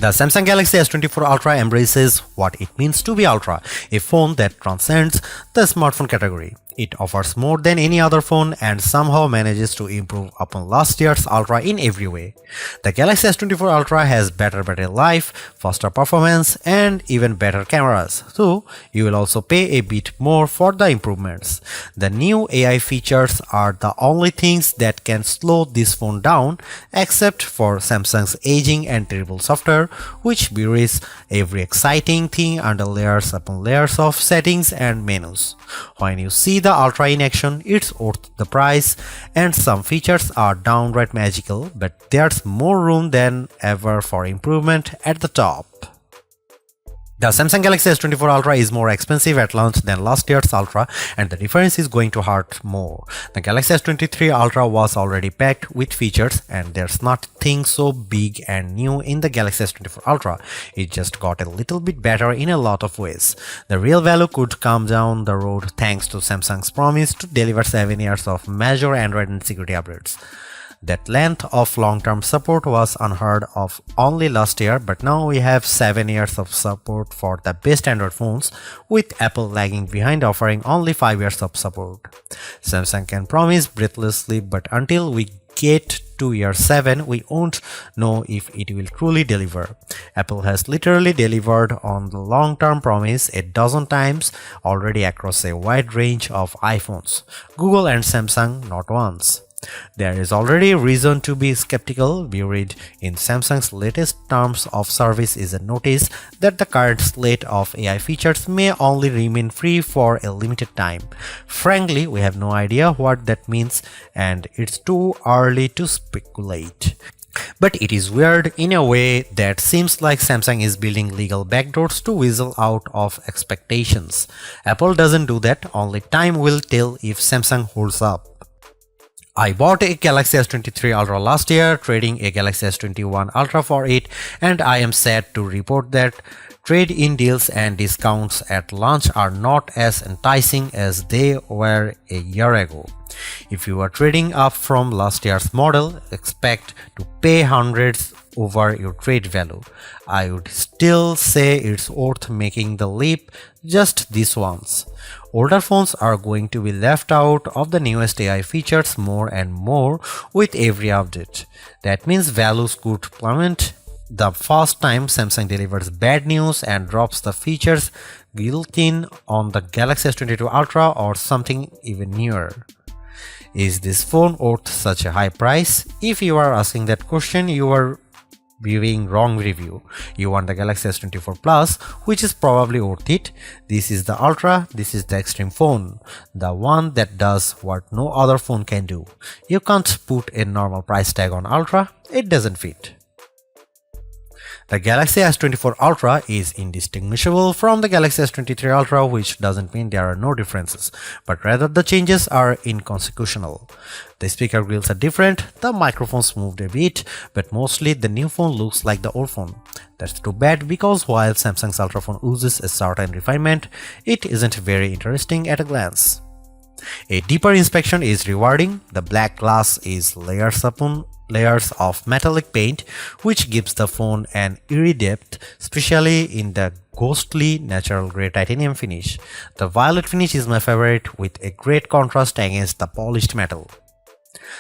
The Samsung Galaxy S24 Ultra embraces what it means to be Ultra, a phone that transcends the smartphone category. It offers more than any other phone and somehow manages to improve upon last year's Ultra in every way. The Galaxy S24 Ultra has better battery life, faster performance, and even better cameras, so you will also pay a bit more for the improvements. The new AI features are the only things that can slow this phone down, except for Samsung's aging and terrible software, which buries every exciting thing under layers upon layers of settings and menus. When you see the Ultra in action, it's worth the price, and some features are downright magical, but there's more room than ever for improvement at the top. The Samsung Galaxy S24 Ultra is more expensive at launch than last year's Ultra, and the difference is going to hurt more. The Galaxy S23 Ultra was already packed with features, and there's nothing so big and new in the Galaxy S24 Ultra. It just got a little bit better in a lot of ways. The real value could come down the road thanks to Samsung's promise to deliver 7 years of major Android and security updates. That length of long-term support was unheard of only last year, but now we have 7 years of support for the best Android phones, with Apple lagging behind offering only 5 years of support. Samsung can promise breathlessly, but until we get to year 7, we won't know if it will truly deliver. Apple has literally delivered on the long-term promise a dozen times already across a wide range of iPhones. Google and Samsung not once. There is already reason to be skeptical. Buried in Samsung's latest terms of service is a notice that the current slate of AI features may only remain free for a limited time. Frankly, we have no idea what that means, and it's too early to speculate. But it is weird in a way that seems like Samsung is building legal backdoors to weasel out of expectations. Apple doesn't do that, only time will tell if Samsung holds up. I bought a Galaxy S23 Ultra last year, trading a Galaxy S21 Ultra for it, and I am sad to report that trade-in deals and discounts at launch are not as enticing as they were a year ago. If you are trading up from last year's model, expect to pay hundreds over your trade value. I would still say it's worth making the leap just this once. Older phones are going to be left out of the newest AI features more and more with every update. That means values could plummet the first time Samsung delivers bad news and drops the features built-in on the Galaxy S22 Ultra or something even newer. Is this phone worth such a high price? If you are asking that question, you are viewing wrong review. You want the Galaxy S24 Plus, which is probably worth it. This is the Ultra, this is the extreme phone, the one that does what no other phone can do. You can't put a normal price tag on Ultra, it doesn't fit. The Galaxy S24 Ultra is indistinguishable from the Galaxy S23 Ultra, which doesn't mean there are no differences, but rather the changes are inconsequential. The speaker grills are different, the microphones moved a bit, but mostly the new phone looks like the old phone. That's too bad, because while Samsung's Ultra phone oozes a certain refinement, it isn't very interesting at a glance. A deeper inspection is rewarding. The black glass is layers upon layers of metallic paint, which gives the phone an eerie depth, especially in the ghostly natural grey titanium finish. The violet finish is my favorite, with a great contrast against the polished metal.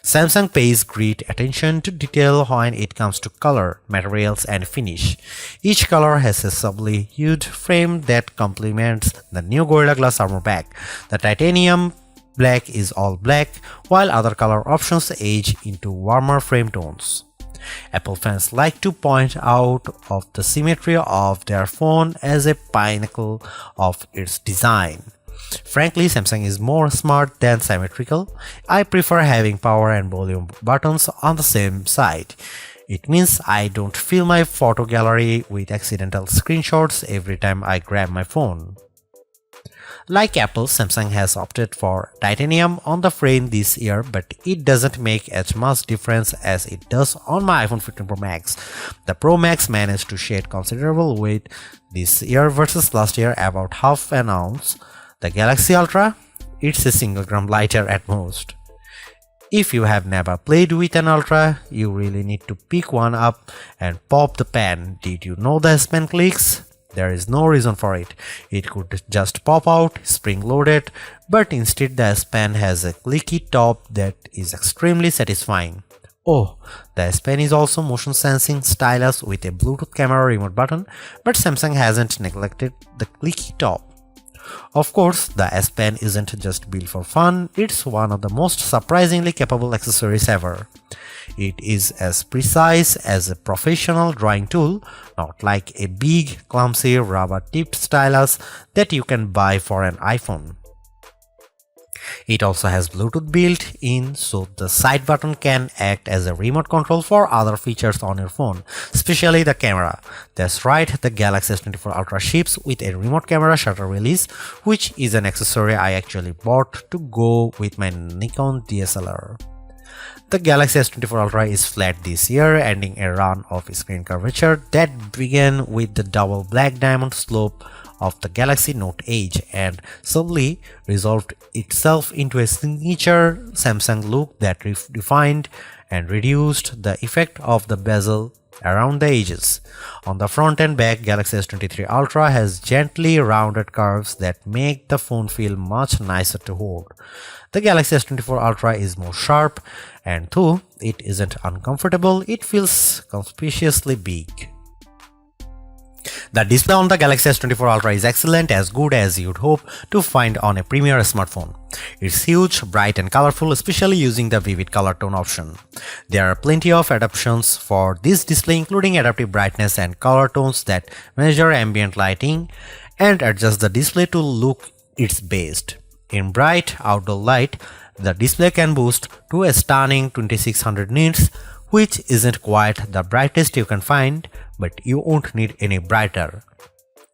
Samsung pays great attention to detail when it comes to color, materials, and finish. Each color has a subtly hued frame that complements the new Gorilla Glass armor back. The titanium black is all black, while other color options age into warmer frame tones. Apple fans like to point out of the symmetry of their phone as a pinnacle of its design. Frankly, Samsung is more smart than symmetrical. I prefer having power and volume buttons on the same side. It means I don't fill my photo gallery with accidental screenshots every time I grab my phone. Like Apple, Samsung has opted for titanium on the frame this year, but it doesn't make as much difference as it does on my iPhone 15 Pro Max. The Pro Max managed to shed considerable weight this year versus last year, about half an ounce. The Galaxy Ultra, it's a single gram lighter at most. If you have never played with an Ultra, you really need to pick one up and pop the pen. Did you know the S Pen clicks? There is no reason for it. It could just pop out, spring-loaded, but instead the S Pen has a clicky top that is extremely satisfying. Oh, the S Pen is also motion sensing stylus with a Bluetooth camera remote button, but Samsung hasn't neglected the clicky top. Of course, the S Pen isn't just built for fun, it's one of the most surprisingly capable accessories ever. It is as precise as a professional drawing tool, not like a big, clumsy, rubber-tipped stylus that you can buy for an iPhone. It also has Bluetooth built in, so the side button can act as a remote control for other features on your phone, especially the camera. That's right, the Galaxy S24 Ultra ships with a remote camera shutter release, which is an accessory I actually bought to go with my Nikon DSLR. The Galaxy S24 Ultra is flat this year, ending a run of screen curvature that began with the double black diamond slope of the Galaxy Note Edge and subtly resolved itself into a signature Samsung look that refined and reduced the effect of the bezel around the edges. On the front and back, Galaxy S23 Ultra has gently rounded curves that make the phone feel much nicer to hold. The Galaxy S24 Ultra is more sharp, and though it isn't uncomfortable, it feels conspicuously big. The display on the Galaxy S24 Ultra is excellent, as good as you'd hope to find on a premier smartphone. It's huge, bright and colorful, especially using the vivid color tone option. There are plenty of adaptations for this display, including adaptive brightness and color tones that measure ambient lighting and adjust the display to look its best. In bright outdoor light, the display can boost to a stunning 2600 nits, which isn't quite the brightest you can find, but you won't need any brighter.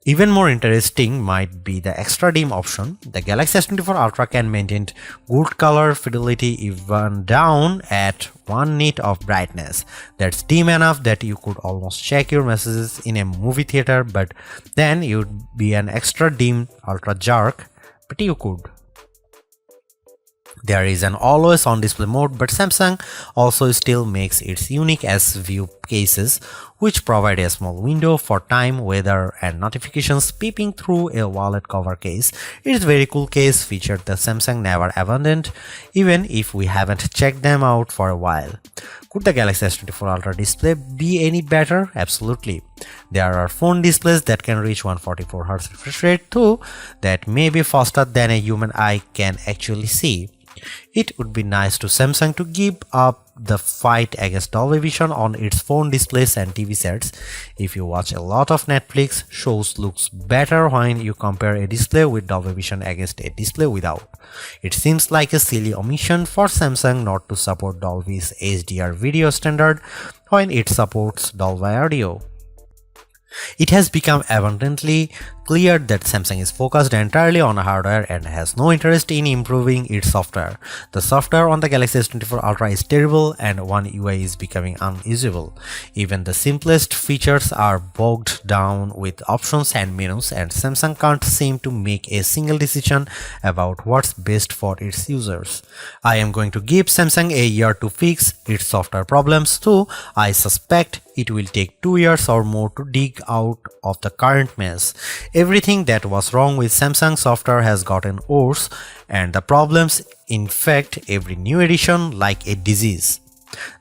Even more interesting might be the extra dim option. The Galaxy S24 Ultra can maintain good color fidelity even down at 1 nit of brightness. That's dim enough that you could almost check your messages in a movie theater, but then you'd be an extra dim ultra jerk, but you could. There is an always on display mode, but Samsung also still makes its unique S View cases, which provide a small window for time, weather and notifications peeping through a wallet cover case. It's a very cool case feature that Samsung never abandoned, even if we haven't checked them out for a while. Could the Galaxy S24 Ultra display be any better? Absolutely. There are phone displays that can reach 144Hz refresh rate too, that may be faster than a human eye can actually see. It would be nice to Samsung to give up the fight against Dolby Vision on its phone displays and TV sets. If you watch a lot of Netflix shows, looks better when you compare a display with Dolby Vision against a display without. It seems like a silly omission for Samsung not to support Dolby's HDR video standard when it supports Dolby Audio. It has become abundantly clear that Samsung is focused entirely on hardware and has no interest in improving its software. The software on the Galaxy S24 Ultra is terrible and One UI is becoming unusable. Even the simplest features are bogged down with options and menus, and Samsung can't seem to make a single decision about what's best for its users. I am going to give Samsung a year to fix its software problems, though I suspect it will take 2 years or more to dig out of the current mess. Everything that was wrong with Samsung software has gotten worse, and the problems infect every new edition like a disease.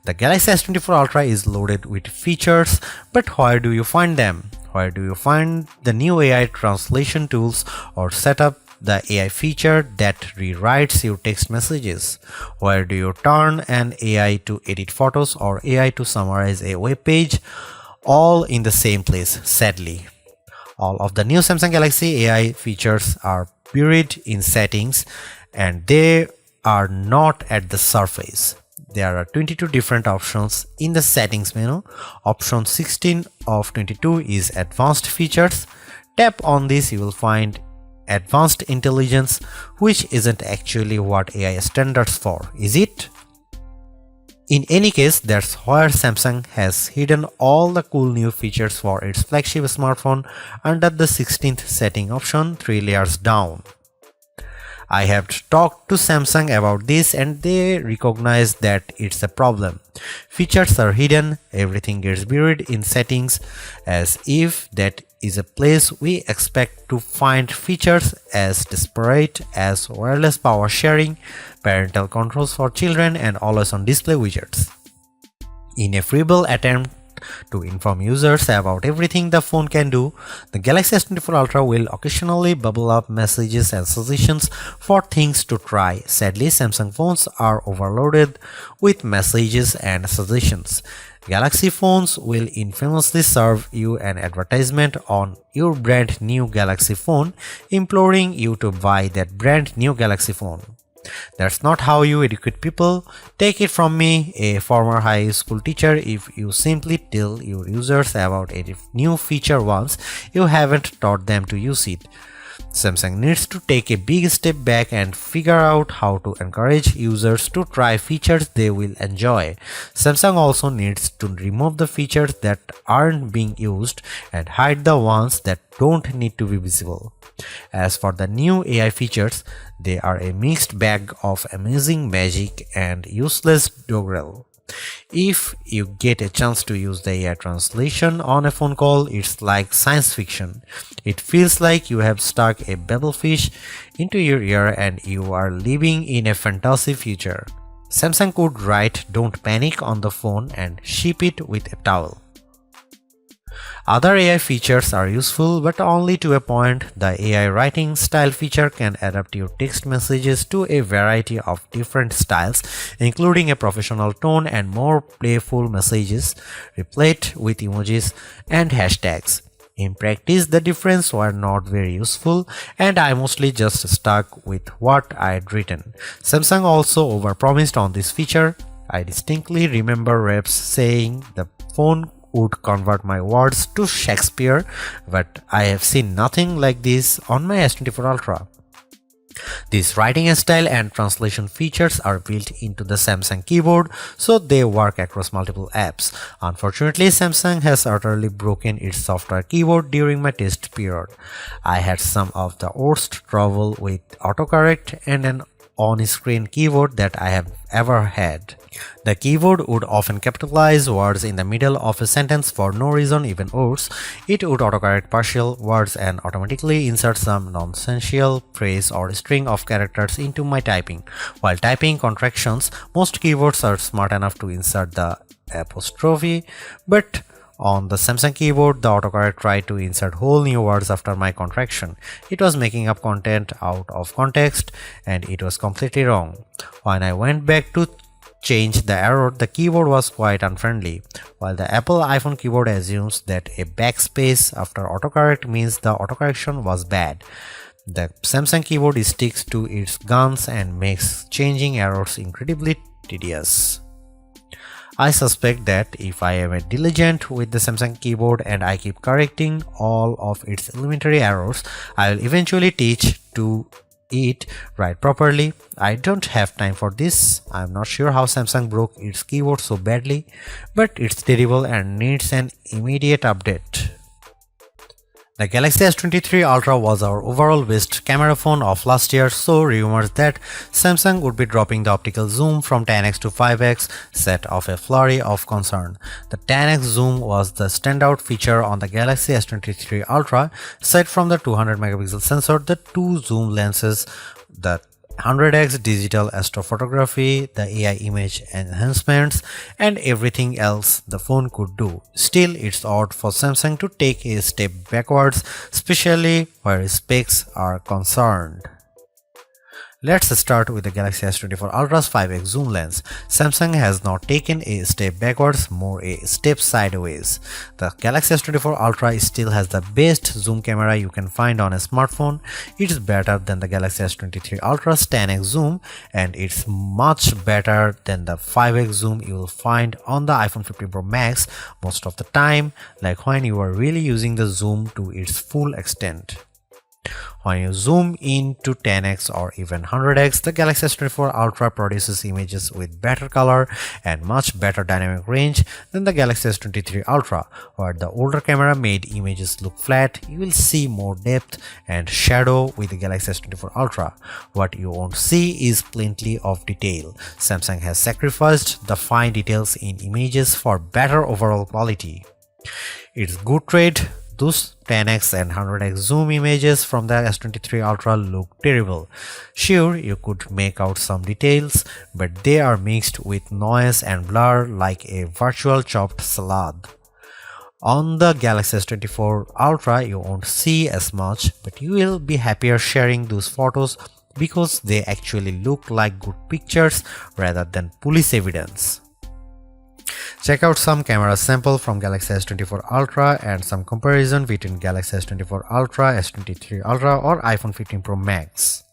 The Galaxy S24 Ultra is loaded with features, but where do you find them? Where do you find the new AI translation tools or set up the AI feature that rewrites your text messages? Where do you turn an AI to edit photos or AI to summarize a web page? All in the same place, sadly. All of the new Samsung Galaxy AI features are buried in settings, and they are not at the surface. There are 22 different options in the settings menu. Option 16 of 22 is advanced features. Tap on this, you will find advanced intelligence, which isn't actually what AI standards for, is it? In any case, that's where Samsung has hidden all the cool new features for its flagship smartphone under the 16th setting option, 3 layers down. I have talked to Samsung about this and they recognize that it's a problem. Features are hidden, everything gets buried in settings as if that is a place we expect to find features as disparate as wireless power sharing, parental controls for children, and always on display widgets. In a feeble attempt to inform users about everything the phone can do, the Galaxy S24 Ultra will occasionally bubble up messages and suggestions for things to try. Sadly, Samsung phones are overloaded with messages and suggestions. Galaxy phones will infamously serve you an advertisement on your brand new Galaxy phone, imploring you to buy that brand new Galaxy phone. That's not how you educate people. Take it from me, a former high school teacher, if you simply tell your users about a new feature once you haven't taught them to use it. Samsung needs to take a big step back and figure out how to encourage users to try features they will enjoy. Samsung also needs to remove the features that aren't being used and hide the ones that don't need to be visible. As for the new AI features, they are a mixed bag of amazing magic and useless doggerel. If you get a chance to use the AI translation on a phone call, it's like science fiction. It feels like you have stuck a babblefish into your ear and you are living in a fantasy future. Samsung could write "Don't panic" on the phone and ship it with a towel. Other AI features are useful, but only to a point. The AI writing style feature can adapt your text messages to a variety of different styles, including a professional tone and more playful messages, replete with emojis and hashtags. In practice, the differences were not very useful, and I mostly just stuck with what I had written. Samsung also overpromised on this feature. I distinctly remember reps saying the phone would convert my words to Shakespeare, but I have seen nothing like this on my S24 Ultra. These writing style and translation features are built into the Samsung keyboard, so they work across multiple apps. Unfortunately, Samsung has utterly broken its software keyboard during my test period. I had some of the worst trouble with autocorrect and an on-screen keyboard that I have ever had. The keyboard would often capitalize words in the middle of a sentence for no reason. Even worse, it would autocorrect partial words and automatically insert some nonsensical phrase or string of characters into my typing. While typing contractions, most keyboards are smart enough to insert the apostrophe, but on the Samsung keyboard, the autocorrect tried to insert whole new words after my contraction. It was making up content out of context, and it was completely wrong. When I went back to change the error, the keyboard was quite unfriendly. While the Apple iPhone keyboard assumes that a backspace after autocorrect means the autocorrection was bad, the Samsung keyboard sticks to its guns and makes changing errors incredibly tedious. I suspect that if I am diligent with the Samsung keyboard and I keep correcting all of its elementary errors, I will eventually teach to it right properly. I don't have time for this. I'm not sure how Samsung broke its keyboard so badly, but it's terrible and needs an immediate update. The Galaxy S23 Ultra was our overall best camera phone of last year, so rumors that Samsung would be dropping the optical zoom from 10x to 5x set off a flurry of concern. The 10x zoom was the standout feature on the Galaxy S23 Ultra. Aside from the 200 megapixel sensor, the two zoom lenses, the 100x digital astrophotography, the AI image enhancements, and everything else the phone could do. Still, it's odd for Samsung to take a step backwards, especially where specs are concerned. Let's start with the Galaxy S24 Ultra's 5x zoom lens. Samsung has not taken a step backwards, more a step sideways. The Galaxy S24 Ultra still has the best zoom camera you can find on a smartphone. It's better than the Galaxy S23 Ultra's 10x zoom, and it's much better than the 5x zoom you will find on the iPhone 15 Pro Max most of the time, like when you are really using the zoom to its full extent. When you zoom in to 10x or even 100x, the Galaxy S24 Ultra produces images with better color and much better dynamic range than the Galaxy S23 Ultra. Where the older camera made images look flat, you will see more depth and shadow with the Galaxy S24 Ultra. What you won't see is plenty of detail. Samsung has sacrificed the fine details in images for better overall quality. It's good trade. Those 10x and 100x zoom images from the S23 Ultra look terrible. Sure, you could make out some details, but they are mixed with noise and blur like a virtual chopped salad. On the Galaxy S24 Ultra, you won't see as much, but you will be happier sharing those photos because they actually look like good pictures rather than police evidence. Check out some camera sample from Galaxy S24 Ultra and some comparison between Galaxy S24 Ultra, S23 Ultra or iPhone 15 Pro Max.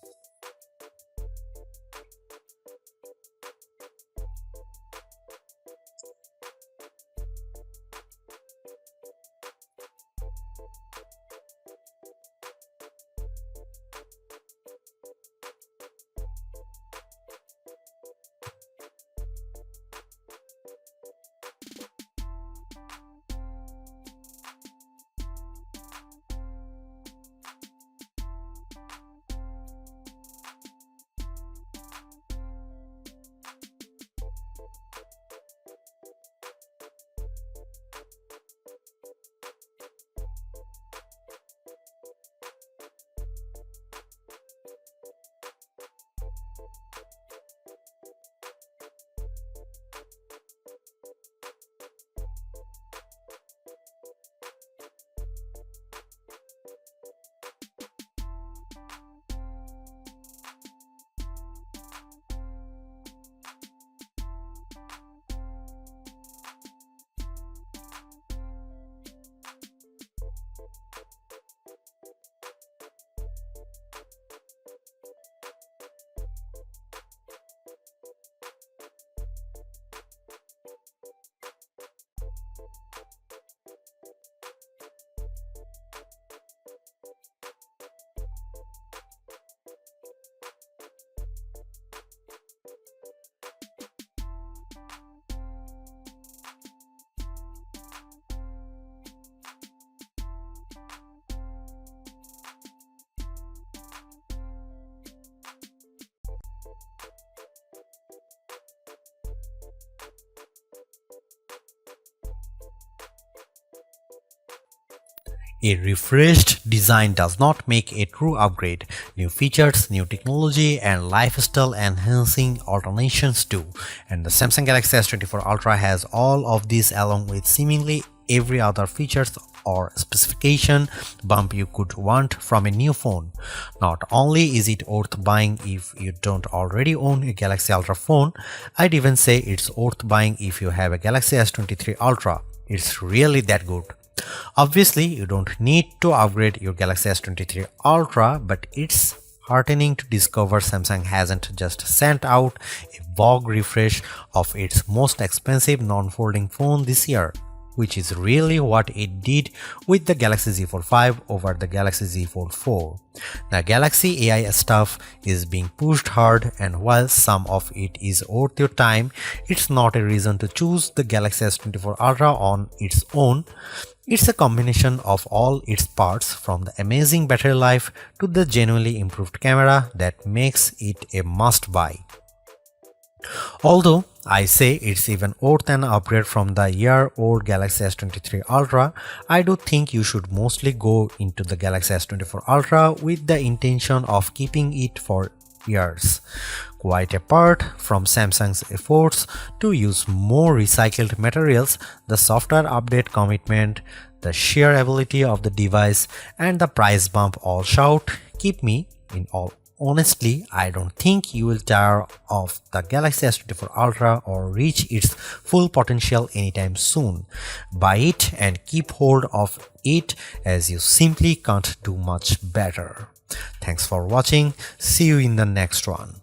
A refreshed design does not make a true upgrade. New features, new technology, and lifestyle enhancing alternations do. And the Samsung Galaxy S24 Ultra has all of these along with seemingly every other features or specification bump you could want from a new phone. Not only is it worth buying if you don't already own a Galaxy Ultra phone, I'd even say it's worth buying if you have a Galaxy S23 Ultra. It's really that good. Obviously, you don't need to upgrade your Galaxy S23 Ultra, but it's heartening to discover Samsung hasn't just sent out a vogue refresh of its most expensive non-folding phone this year, which is really what it did with the Galaxy Z Fold 5 over the Galaxy Z Fold 4. The Galaxy AI stuff is being pushed hard, and while some of it is worth your time, it's not a reason to choose the Galaxy S24 Ultra on its own. It's a combination of all its parts, from the amazing battery life to the genuinely improved camera, that makes it a must-buy. Although I say it's even worth an upgrade from the year-old Galaxy S23 Ultra, I do think you should mostly go into the Galaxy S24 Ultra with the intention of keeping it for years. Quite apart from Samsung's efforts to use more recycled materials, the software update commitment, the sheer ability of the device, and the price bump all shout, keep me in all. Honestly, I don't think you will tire of the Galaxy S24 Ultra or reach its full potential anytime soon. Buy it and keep hold of it, as you simply can't do much better. Thanks for watching. See you in the next one.